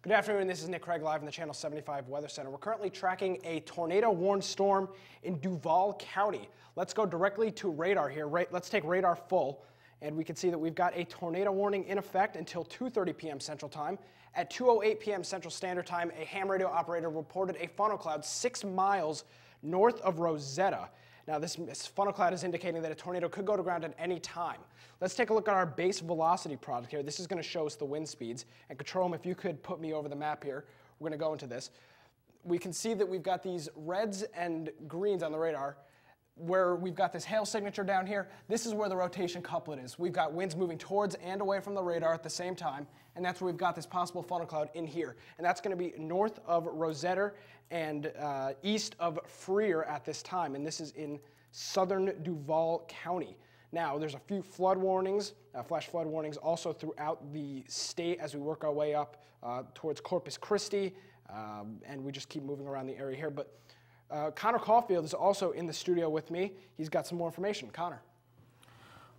Good afternoon, this is Nick Craig live in the Channel 75 Weather Center. We're currently tracking a tornado-warned storm in Duval County. Let's go directly to radar here. Let's take radar full, and we can see that we've got a tornado warning in effect until 2:30 p.m. Central Time. At 2:08 p.m. Central Standard Time, a ham radio operator reported a funnel cloud 6 miles north of Rosetta. Now, this funnel cloud is indicating that a tornado could go to ground at any time. Let's take a look at our base velocity product here. This is going to show us the wind speeds. And Control Room, if you could put me over the map here, we're going to go into this. We can see that we've got these reds and greens on the radar, where we've got this hail signature down here. This is where the rotation couplet is. We've got winds moving towards and away from the radar at the same time, and that's where we've got this possible funnel cloud in here. And that's going to be north of Rosetta and east of Freer at this time, and this is in southern Duval County. Now, there's a few flood warnings, flash flood warnings also throughout the state as we work our way up towards Corpus Christi, and we just keep moving around the area here. But Connor Caulfield is also in the studio with me. He's got some more information. Connor.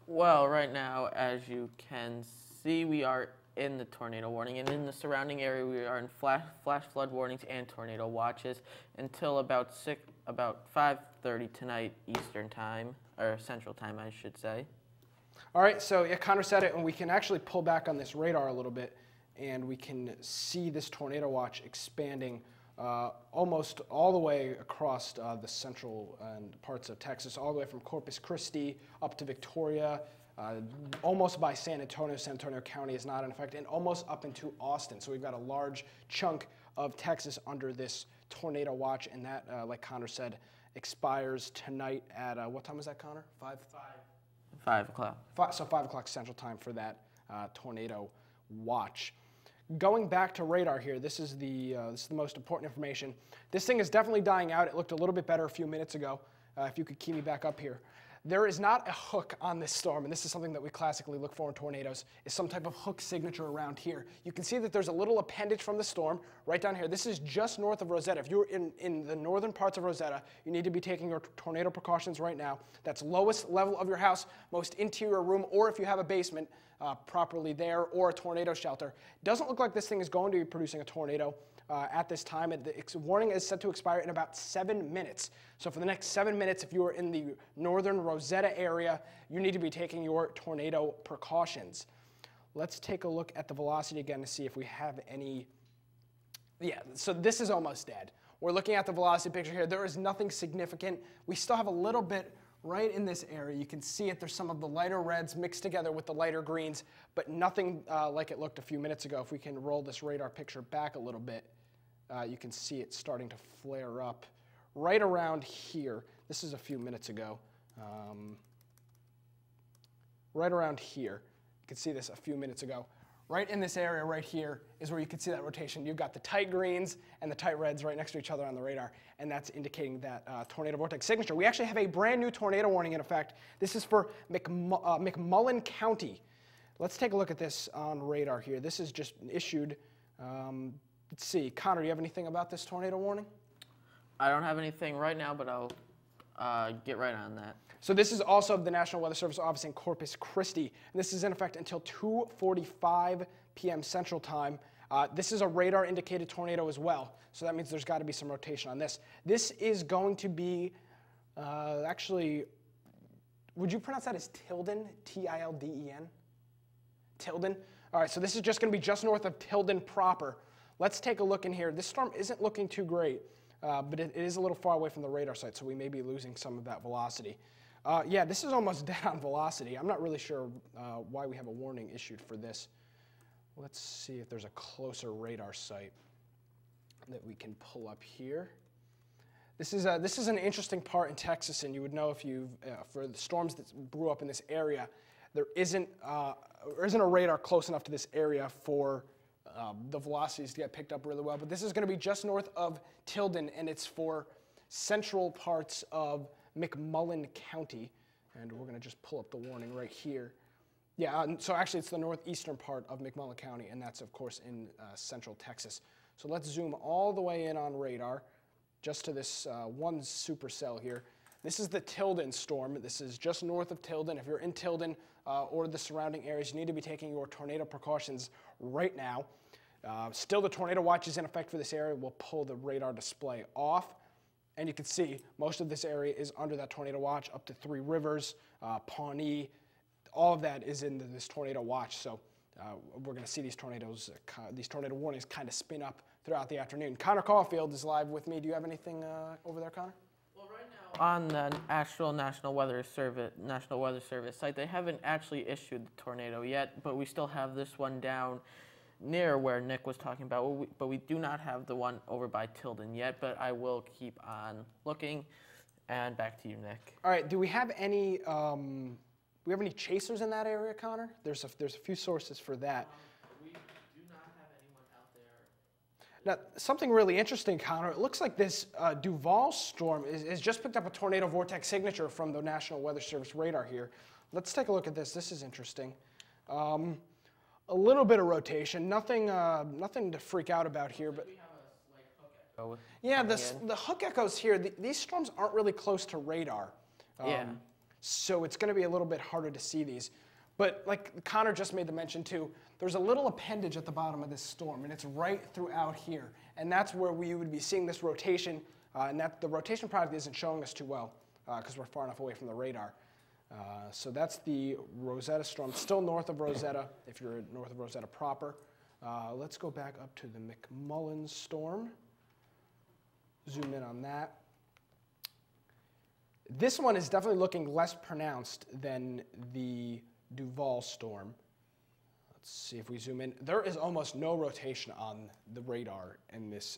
Well, right now, as you can see, we are in the tornado warning, and in the surrounding area, we are in flash flood warnings and tornado watches until about 5:30 tonight Eastern Time, or Central Time, I should say. All right, so yeah, Connor said it, and we can actually pull back on this radar a little bit, and we can see this tornado watch expanding almost all the way across the central and parts of Texas, all the way from Corpus Christi up to Victoria, almost by San Antonio. San Antonio County is not in effect, and almost up into Austin. So we've got a large chunk of Texas under this tornado watch, and that, like Connor said, expires tonight at, what time is that, Connor? 5 o'clock. So 5 o'clock Central Time for that tornado watch. Going back to radar here, this is the most important information. This thing is definitely dying out. It looked a little bit better a few minutes ago. If you could key me back up here. There is not a hook on this storm, and this is something that we classically look for in tornadoes, is some type of hook signature around here. You can see that there's a little appendage from the storm right down here. This is just north of Rosetta. If you're in the northern parts of Rosetta, you need to be taking your tornado precautions right now. That's lowest level of your house, most interior room, or if you have a basement properly there, or a tornado shelter. Doesn't look like this thing is going to be producing a tornado at this time. The warning is set to expire in about 7 minutes. So for the next 7 minutes, if you are in the northern Rosetta area, you need to be taking your tornado precautions. Let's take a look at the velocity again to see if we have any. Yeah, so this is almost dead. We're looking at the velocity picture here. There is nothing significant. We still have a little bit right in this area. You can see it. There's some of the lighter reds mixed together with the lighter greens, but nothing like it looked a few minutes ago. If we can roll this radar picture back a little bit, you can see it starting to flare up right around here. This is a few minutes ago. Right around here. You can see this a few minutes ago. Right in this area right here is where you can see that rotation. You've got the tight greens and the tight reds right next to each other on the radar, and that's indicating that tornado vortex signature. We actually have a brand new tornado warning in effect. This is for McMullen County. Let's take a look at this on radar here. This is just issued. Let's see. Connor, do you have anything about this tornado warning? I don't have anything right now, but I'll get right on that. So this is also the National Weather Service office in Corpus Christi. And this is in effect until 2:45 p.m. Central Time. This is a radar-indicated tornado as well, so that means there's got to be some rotation on this. This is going to be, actually, would you pronounce that as Tilden, T-I-L-D-E-N? Tilden? All right, so this is just going to be just north of Tilden proper. Let's take a look in here. This storm isn't looking too great, but it is a little far away from the radar site, so we may be losing some of that velocity. Yeah, this is almost dead on velocity. I'm not really sure why we have a warning issued for this. Let's see if there's a closer radar site that we can pull up here. This is an interesting part in Texas, and you would know if you've, for the storms that blew up in this area, there isn't a radar close enough to this area for the velocities to get picked up really well. But this is going to be just north of Tilden, and it's for central parts of McMullen County. And we're going to just pull up the warning right here. Yeah, so actually it's the northeastern part of McMullen County, and that's, of course, in central Texas. So let's zoom all the way in on radar, just to this one supercell here. This is the Tilden storm. This is just north of Tilden. If you're in Tilden or the surrounding areas, you need to be taking your tornado precautions right now. Still, the tornado watch is in effect for this area. We'll pull the radar display off. And you can see most of this area is under that tornado watch, up to Three Rivers, Pawnee. All of that is in this tornado watch. So we're going to see these tornado warnings kind of spin up throughout the afternoon. Connor Caulfield is live with me. Do you have anything over there, Connor? Well, right now on the actual National Weather Service site, they haven't actually issued the tornado yet, but we still have this one down near where Nick was talking about, but we do not have the one over by Tilden yet, but I will keep on looking. And back to you, Nick. All right, do we have any chasers in that area, Connor? There's a few sources for that. We do not have anyone out there. Now, something really interesting, Connor, it looks like this Duval storm has just picked up a tornado vortex signature from the National Weather Service radar here. Let's take a look at this. This is interesting. A little bit of rotation, nothing to freak out about here, but We have a slight hook echo. yeah, the hook echoes here. These storms aren't really close to radar, Yeah. so it's going to be a little bit harder to see these. But like Connor just made the mention too, there's a little appendage at the bottom of this storm, and it's right throughout here, and that's where we would be seeing this rotation, and that the rotation product isn't showing us too well because we're far enough away from the radar. So that's the Rosetta storm, still north of Rosetta, if you're north of Rosetta proper. Let's go back up to the McMullen storm. Zoom in on that. This one is definitely looking less pronounced than the Duval storm. Let's see if we zoom in. There is almost no rotation on the radar in this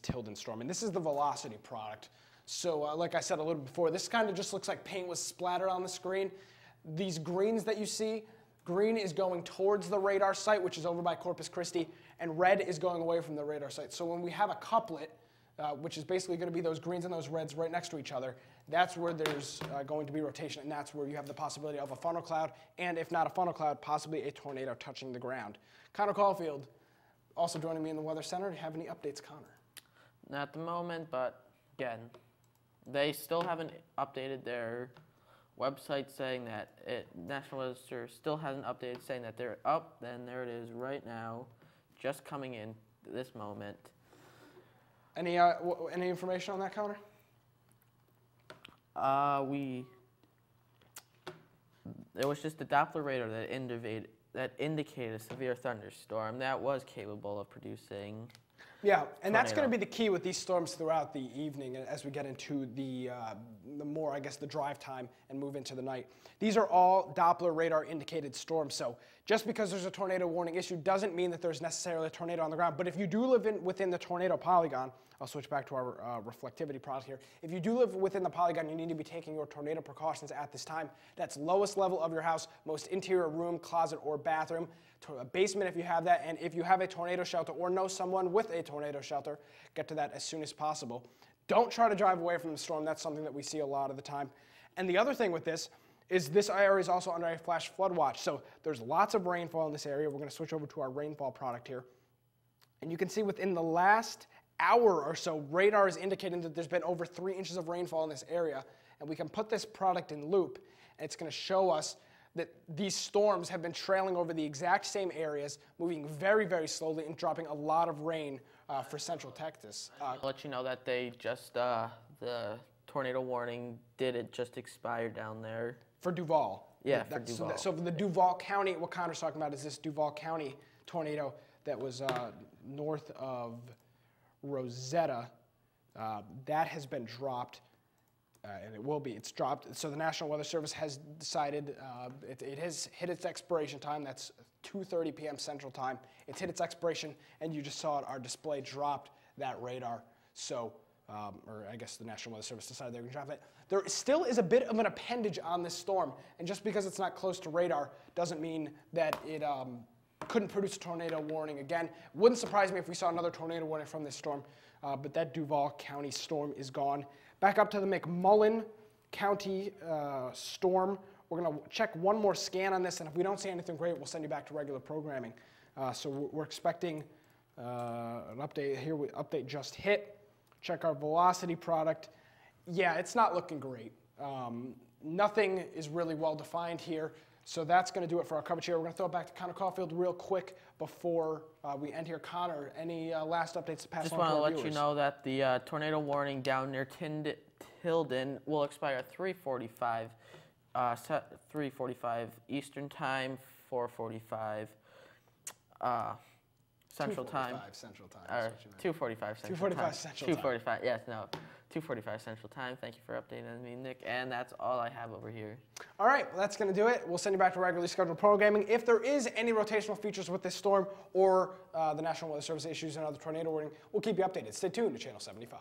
Tilden storm, and this is the velocity product. So like I said a little before, this kind of just looks like paint was splattered on the screen. These greens that you see, green is going towards the radar site, which is over by Corpus Christi, and red is going away from the radar site. So when we have a couplet, which is basically going to be those greens and those reds right next to each other, that's where there's going to be rotation, and that's where you have the possibility of a funnel cloud, and if not a funnel cloud, possibly a tornado touching the ground. Connor Caulfield, also joining me in the Weather Center. Do you have any updates, Connor? Not at the moment, but again, they still haven't updated their website saying that National Weather Service still hasn't updated saying that they're up. Then there it is right now, just coming in this moment. Any information on that, Connor? It was just the Doppler radar that indicated a severe thunderstorm that was capable of producing. Yeah, and that's going to tornado. be the key with these storms throughout the evening as we get into the more, I guess, the drive time and move into the night. These are all Doppler radar indicated storms, so just because there's a tornado warning issue doesn't mean that there's necessarily a tornado on the ground. But if you do live within the tornado polygon, I'll switch back to our reflectivity product here. If you do live within the polygon, you need to be taking your tornado precautions at this time. That's lowest level of your house, most interior room, closet, or bathroom, a basement if you have that, and if you have a tornado shelter or know someone with a tornado shelter, get to that as soon as possible. Don't try to drive away from the storm. That's something that we see a lot of the time. And the other thing with this is this area is also under a flash flood watch. So there's lots of rainfall in this area. We're going to switch over to our rainfall product here. And you can see within the last hour or so, radar is indicating that there's been over 3 inches of rainfall in this area. And we can put this product in loop, and it's going to show us that these storms have been trailing over the exact same areas, moving very, very slowly and dropping a lot of rain for central Texas. I'll let you know that they just, the tornado warning just expired down there. For Duval. Yeah, for Duval. So the Duval County, what Connor's talking about is this Duval County tornado that was north of Rosetta. That has been dropped. And it will be. It's dropped. So the National Weather Service has decided it has hit its expiration time. That's 2:30 p.m. Central Time. It's hit its expiration, and you just saw it. Our display dropped that radar. So, or I guess the National Weather Service decided they were going to drop it. There still is a bit of an appendage on this storm, and just because it's not close to radar doesn't mean that it couldn't produce a tornado warning again. Wouldn't surprise me if we saw another tornado warning from this storm, but that Duval County storm is gone. Back up to the McMullen County storm. We're going to check one more scan on this, and if we don't see anything great, we'll send you back to regular programming. So we're expecting an update here. Update just hit. Check our velocity product. Yeah, it's not looking great. Nothing is really well defined here. So that's going to do it for our coverage here. We're going to throw it back to Connor Caulfield real quick before we end here. Connor, any last updates to pass Just on want to to our let you viewers? know that the tornado warning down near Tilden will expire at 3:45, 3:45 Eastern Time, 4:45 Central Time. 2:45 Central Time. Or That's what you meant. 2:45 Central 2:45 Time. Central Time. 2:45. Yes, no. 2:45 Central Time. Thank you for updating me, Nick. And that's all I have over here. All right, well, that's going to do it. We'll send you back to regularly scheduled programming. If there is any rotational features with this storm or the National Weather Service issues and other tornado warning, we'll keep you updated. Stay tuned to Channel 75.